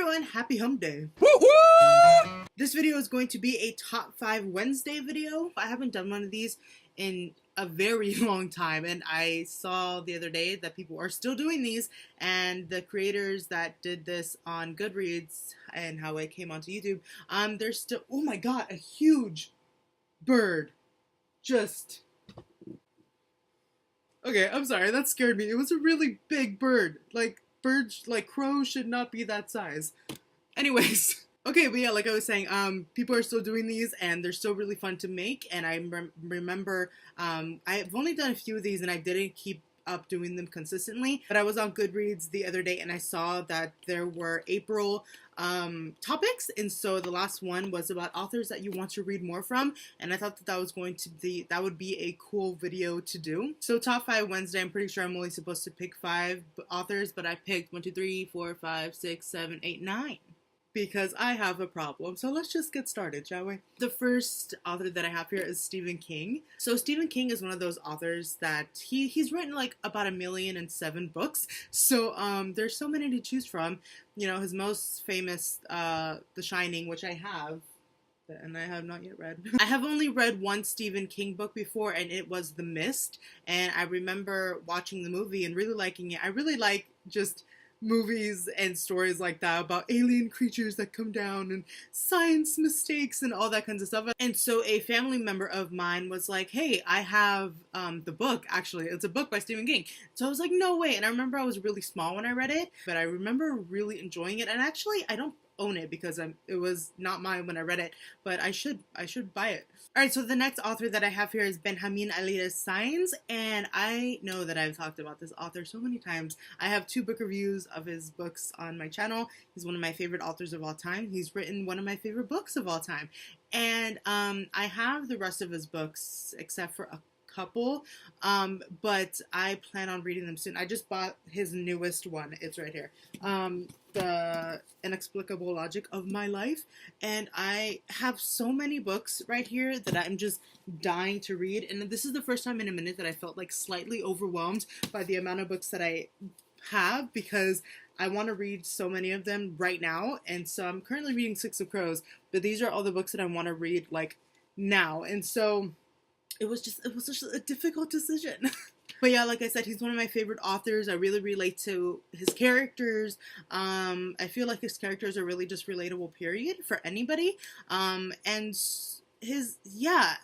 everyone, happy hump day. This video is going to be a top 5 Wednesday video. I haven't done one of these in a very long time, and I saw the other day that people are still doing these, and the creators that did this on Goodreads and how it came onto YouTube, they're still, oh my god, a huge bird. Just, okay, I'm sorry, that scared me. It was a really big bird. Like, birds, like crows should not be that size. Anyways. Okay, but yeah, like I was saying, people are still doing these, and they're still really fun to make, and I remember, I've only done a few of these, and I didn't keep up doing them consistently, but I was on Goodreads the other day, and I saw that there were April, topics, and so the last one was about authors that you want to read more from, and I thought that that was going to be, that would be a cool video to do. So top 5 Wednesday, I'm pretty sure I'm only supposed to pick 5 authors, but I picked 1, 2, 3, 4, 5, 6, 7, 8, 9. Because I have a problem. So let's just get started, shall we? The first author that I have here is Stephen King. So Stephen King is one of those authors that he's written like about 1,000,007 books. So there's so many to choose from. You know, his most famous, The Shining, which I have, and I have not yet read. I have only read one Stephen King book before, and it was The Mist. And I remember watching the movie and really liking it. I really like just movies and stories like that about alien creatures that come down and science mistakes and all that kinds of stuff. And so a family member of mine was like, hey, I have the book. Actually, it's a book by Stephen King. So I was like, no way. And I remember I was really small when I read it, but I remember really enjoying it. And actually, I don't own it because it was not mine when I read it, but I should buy it. Alright, so the next author that I have here is Benjamin Alire's Saenz, and I know that I've talked about this author so many times. I have 2 book reviews of his books on my channel. He's one of my favorite authors of all time. He's written one of my favorite books of all time. And I have the rest of his books except for a couple, but I plan on reading them soon. I just bought his newest one. It's right here. The Inexplicable Logic of My Life, and I have so many books right here that I'm just dying to read, and this is the first time in a minute that I felt like slightly overwhelmed by the amount of books that I have, because I want to read so many of them right now. And so I'm currently reading Six of Crows, but these are all the books that I want to read like now, and so it was just a difficult decision. But yeah, like I said, he's one of my favorite authors. I really relate to his characters. I feel like his characters are really just relatable, period, for anybody. And his, yeah,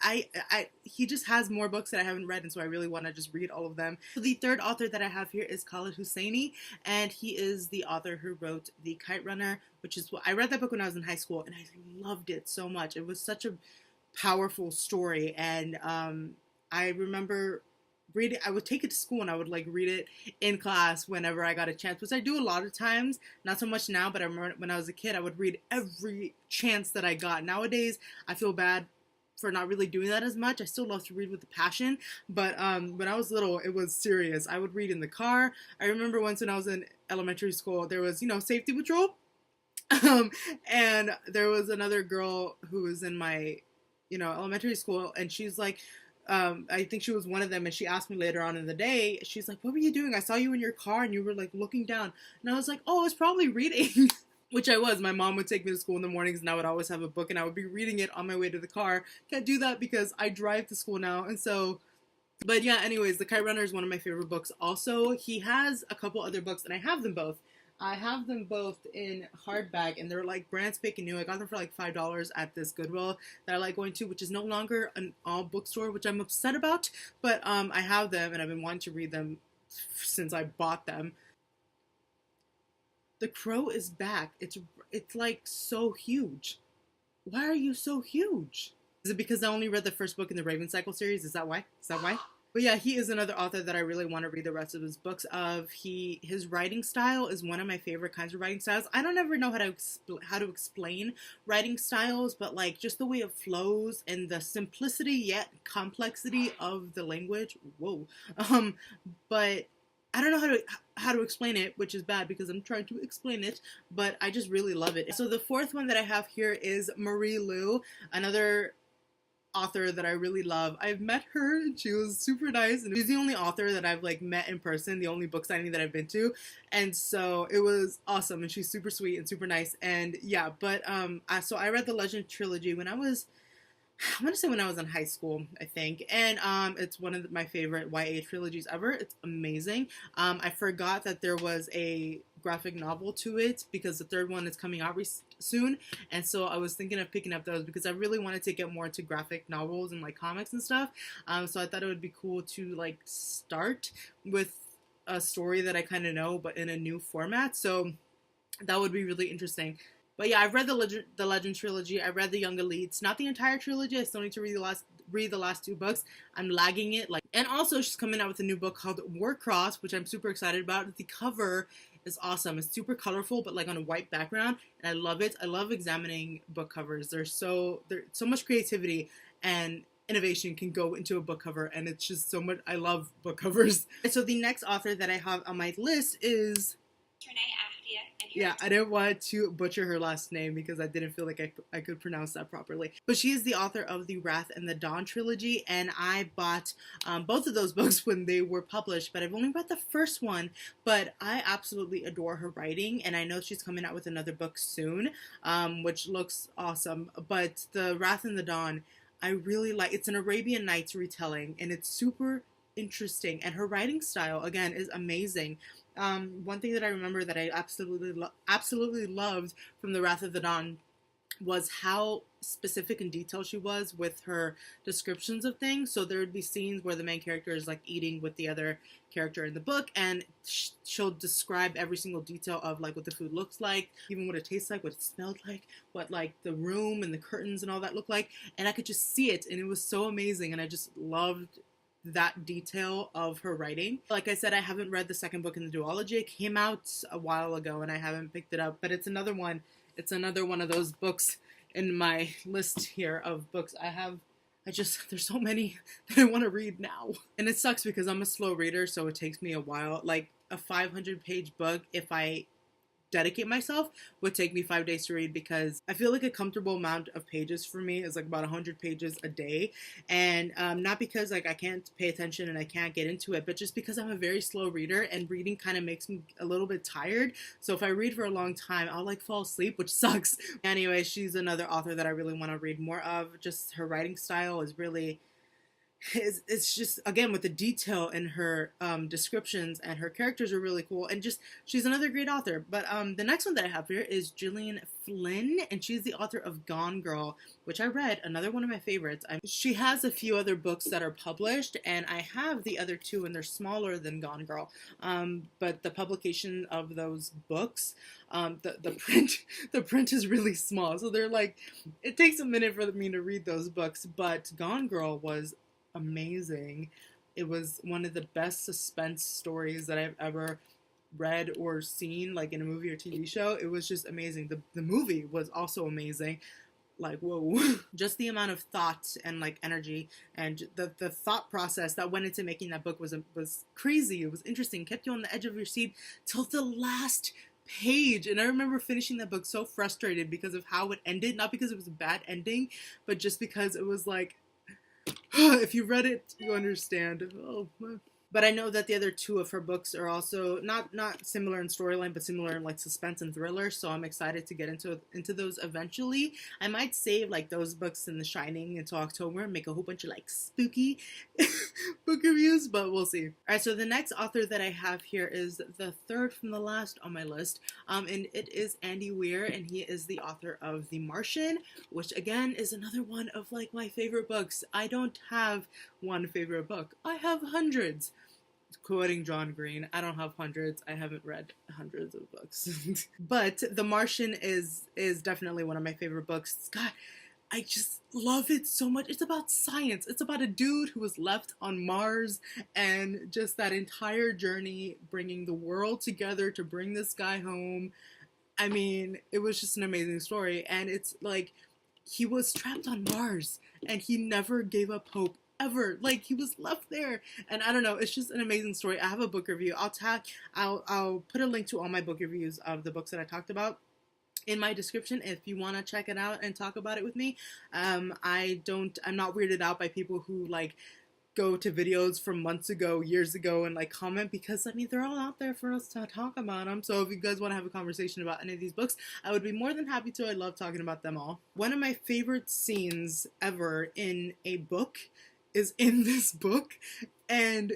he just has more books that I haven't read, and so I really want to just read all of them. So the third author that I have here is Khaled Hosseini, and he is the author who wrote The Kite Runner, which is what I read that book when I was in high school, and I loved it so much. It was such a powerful story, and I remember read it. I would take it to school and I would like read it in class whenever I got a chance, which I do a lot of times, not so much now, but I remember when I was a kid, I would read every chance that I got. Nowadays, I feel bad for not really doing that as much. I still love to read with a passion, but when I was little, it was serious. I would read in the car. I remember once when I was in elementary school, there was, you know, safety patrol, and there was another girl who was in my, you know, elementary school, and she's like, I think she was one of them, and she asked me later on in the day, she's like, what were you doing? I saw you in your car and you were like looking down. And I was like, oh, I was probably reading. Which I was. My mom would take me to school in the mornings, and I would always have a book, and I would be reading it on my way to the car. Can't do that because I drive to school now, and so, but yeah, anyways, The Kite Runner is one of my favorite books. Also, he has a couple other books, and I have them both. I have them both in hardback, and they're like brand spanking new. I got them for like $5 at this Goodwill that I like going to, which is no longer an all bookstore, which I'm upset about, but I have them, and I've been wanting to read them since I bought them. The Crow is back. It's like so huge. Why are you so huge? Is it because I only read the first book in the Raven Cycle series? Is that why? But yeah, he is another author that I really want to read the rest of his books of. His writing style is one of my favorite kinds of writing styles. I don't ever know how to explain writing styles, but like just the way it flows and the simplicity yet complexity of the language. Whoa. But I don't know how to explain it, which is bad because I'm trying to explain it, but I just really love it. So the fourth one that I have here is Marie Lu, another author that I really love. I've met her and she was super nice, and she's the only author that I've like met in person, the only book signing that I've been to, and so it was awesome, and she's super sweet and super nice. And yeah, but so I read the Legend trilogy when I want to say when I was in high school, I think, and it's one of my favorite YA trilogies ever. It's amazing. I forgot that there was a graphic novel to it because the third one is coming out soon, and so I was thinking of picking up those because I really wanted to get more into graphic novels and like comics and stuff. So I thought it would be cool to like start with a story that I kind of know but in a new format. So that would be really interesting. But yeah, I've read the Legend trilogy. I read the Young Elites, not the entire trilogy. I still need to read the last two books. I'm lagging it. And also she's coming out with a new book called Warcross, which I'm super excited about. The cover is awesome. It's super colorful, but like on a white background, and I love it. I love examining book covers. There's so much creativity and innovation can go into a book cover, and it's just so much. I love book covers. And so the next author that I have on my list is Renee Ahdieh. Yeah, I didn't want to butcher her last name because I didn't feel like I could pronounce that properly. But she is the author of the Wrath and the Dawn trilogy, and I bought both of those books when they were published, but I've only read the first one. But I absolutely adore her writing, and I know she's coming out with another book soon, which looks awesome. But the Wrath and the Dawn, I really like. It's an Arabian Nights retelling, and it's super interesting, and her writing style again is amazing. One thing that I remember that I absolutely loved from the Wrath of the Dawn was how specific and detailed she was with her descriptions of things. So there would be scenes where the main character is like eating with the other character in the book, and she'll describe every single detail of like what the food looks like, even what it tastes like, what it smelled like, what like the room and the curtains and all that looked like, and I could just see it, and it was so amazing, and I just loved that detail of her writing. Like I said, I haven't read the second book in the duology. It came out a while ago and I haven't picked it up, but it's another one. It's another one of those books in my list here of books there's so many that I want to read now. And it sucks because I'm a slow reader, so it takes me a while. Like a 500-page book, if I dedicate myself, would take me 5 days to read, because I feel like a comfortable amount of pages for me is like about 100 pages a day. And not because like I can't pay attention and I can't get into it, but just because I'm a very slow reader and reading kind of makes me a little bit tired. So if I read for a long time, I'll like fall asleep, which sucks. Anyway, she's another author that I really want to read more of. Just her writing style is really, it's just, again, with the detail in her descriptions, and her characters are really cool, and just she's another great author. But the next one that I have here is Gillian Flynn, and she's the author of Gone Girl, which I read, another one of my favorites. She has a few other books that are published, and I have the other two, and they're smaller than Gone Girl, but the publication of those books, the print is really small, so they're like, it takes a minute for me to read those books. But Gone Girl was amazing. It was one of the best suspense stories that I've ever read or seen, like in a movie or TV show. It was just amazing. The movie was also amazing. Like, whoa. Just the amount of thought and like energy and the thought process that went into making that book was crazy. It was interesting. Kept you on the edge of your seat till the last page. And I remember finishing that book so frustrated because of how it ended. Not because it was a bad ending, but just because it was like, if you read it, you understand. Oh, but I know that the other two of her books are also not similar in storyline, but similar in like suspense and thriller. So I'm excited to get into those eventually. I might save like those books in The Shining until October and make a whole bunch of like spooky book reviews, but we'll see. All right, so the next author that I have here is the third from the last on my list, and it is Andy Weir, and he is the author of The Martian, which again is another one of like my favorite books. I don't have one favorite book. I have hundreds. Quoting John Green, I don't have hundreds. I haven't read hundreds of books. But The Martian is definitely one of my favorite books. God, I just love it so much. It's about science. It's about a dude who was left on Mars, and just that entire journey, bringing the world together to bring this guy home. I mean, it was just an amazing story. And it's like, he was trapped on Mars and he never gave up hope. Ever. Like, he was left there, and I don't know, it's just an amazing story. I have a book review. I'll put a link to all my book reviews of the books that I talked about in my description if you want to check it out and talk about it with me. I'm not weirded out by people who like go to videos from months ago, years ago, and like comment, because I mean they're all out there for us to talk about them. So if you guys want to have a conversation about any of these books, I would be more than happy to. I love talking about them all. One of my favorite scenes ever in a book is in this book, and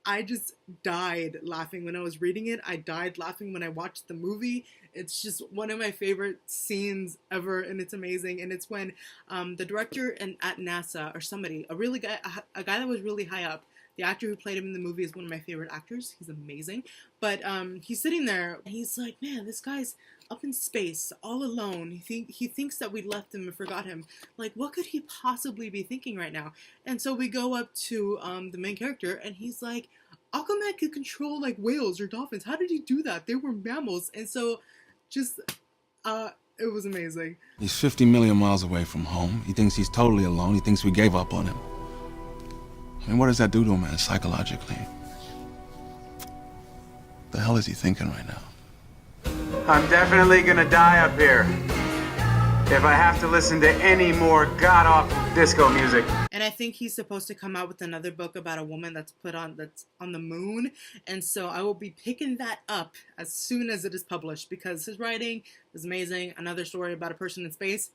I just died laughing when I was reading it. I died laughing when I watched the movie. It's just one of my favorite scenes ever, and it's amazing. And it's when the director at NASA, or somebody, a guy that was really high up, the actor who played him in the movie is one of my favorite actors. He's amazing. But he's sitting there, and he's like, man, this guy's up in space, all alone. He thinks that we left him and forgot him. Like, what could he possibly be thinking right now? And so we go up to the main character, and he's like, Aquaman could control like whales or dolphins. How did he do that? They were mammals. And so just it was amazing. He's 50 million miles away from home. He thinks he's totally alone. He thinks we gave up on him. I mean, what does that do to a man psychologically? The hell is he thinking right now? I'm definitely gonna die up here if I have to listen to any more god-awful disco music. And I think he's supposed to come out with another book about a woman that's on the moon. And so I will be picking that up as soon as it is published, because his writing is amazing. Another story about a person in space.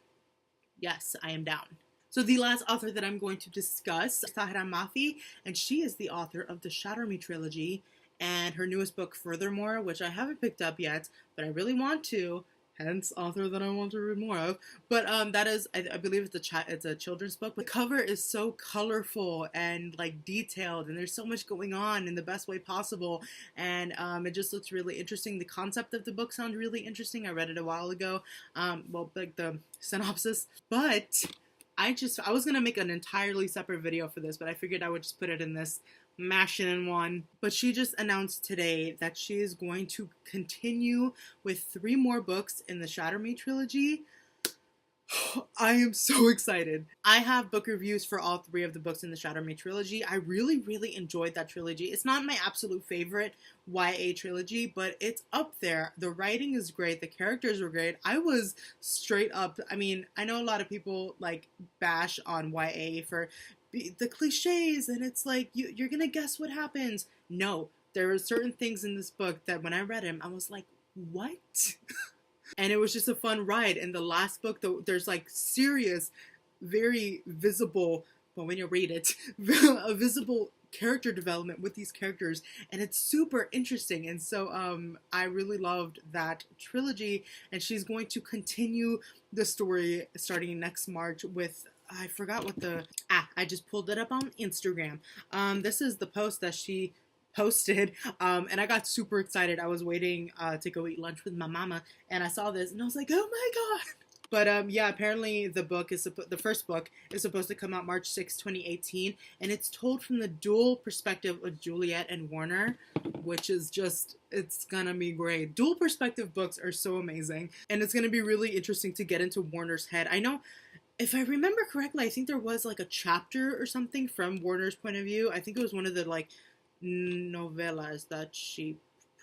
Yes, I am down. So the last author that I'm going to discuss is Tahira Mafi, and she is the author of the Shatter trilogy and her newest book, Furthermore, which I haven't picked up yet, but I really want to. Hence, author that I want to read more of. But that is, I believe it's a children's book. The cover is so colorful and like detailed, and there's so much going on in the best way possible. And it just looks really interesting. The concept of the book sounds really interesting. I read it a while ago. Well, like the synopsis. But I was gonna make an entirely separate video for this, but I figured I would just put it in this, mash it in one. But she just announced today that she is going to continue with 3 more books in the Shatter trilogy. I am so excited. I have book reviews for all 3 of the books in the Shatter trilogy. I really, really enjoyed that trilogy. It's not my absolute favorite YA trilogy, but it's up there. The writing is great. The characters were great. I was straight up, I mean, I know a lot of people like bash on YA for the cliches, and it's like, you're gonna guess what happens. No, there are certain things in this book that when I read them, I was like, what? And it was just a fun ride. And the last book, there's like serious, very visible, well, when you read it, a visible character development with these characters, and it's super interesting. And so I really loved that trilogy, and she's going to continue the story starting next March with, I forgot what I just pulled it up on Instagram. This is the post that she posted, and I got super excited. I was waiting to go eat lunch with my mama, and I saw this, and I was like, oh my god. But yeah, apparently the first book is supposed to come out March 6, 2018, and it's told from the dual perspective of Juliet and Warner, which is just, it's gonna be great. Dual perspective books are so amazing, and it's gonna be really interesting to get into Warner's head. I know, if I remember correctly, I think there was like a chapter or something from Warner's point of view. I think it was one of the like novellas that she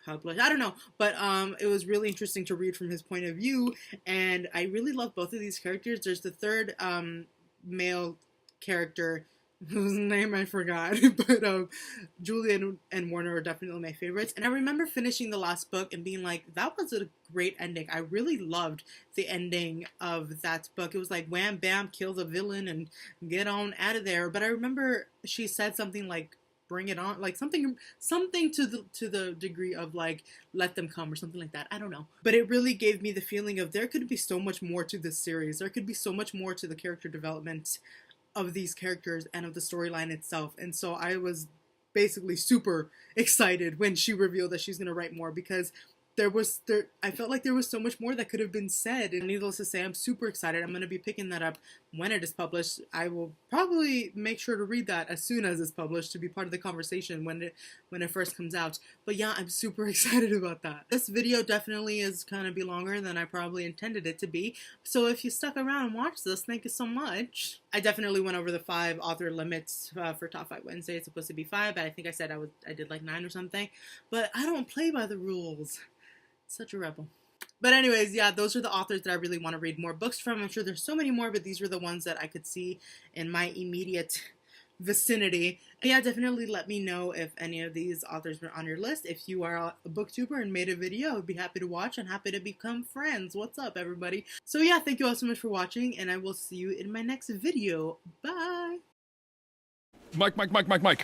published. I don't know, but it was really interesting to read from his point of view, and I really love both of these characters. There's the third male character whose name I forgot, but Julian and Warner are definitely my favorites. And I remember finishing the last book and being like, that was a great ending. I really loved the ending of that book. It was like wham bam, kill the villain and get on out of there. But I remember she said something like, bring it on, like something to the degree of like, let them come, or something like that. I don't know, but it really gave me the feeling of there could be so much more to this series. There could be so much more to the character development of these characters and of the storyline itself. And so I was basically super excited when she revealed that she's going to write more, because I felt like there was so much more that could have been said. And needless to say, I'm super excited. I'm going to be picking that up when it is published. I will probably make sure to read that as soon as it's published to be part of the conversation when it first comes out. But yeah, I'm super excited about that. This video definitely is going to be longer than I probably intended it to be. So if you stuck around and watched this, thank you so much. I definitely went over the 5 author limits for Top 5 Wednesday. It's supposed to be 5, but I think I said I did like 9 or something. But I don't play by the rules. Such a rebel. But anyways, yeah, those are the authors that I really want to read more books from. I'm sure there's so many more, but these were the ones that I could see in my immediate vicinity. And yeah, definitely let me know if any of these authors were on your list. If you are a booktuber and made a video, I'd be happy to watch and happy to become friends. What's up, everybody? So yeah, thank you all so much for watching, and I will see you in my next video. Bye! Mike.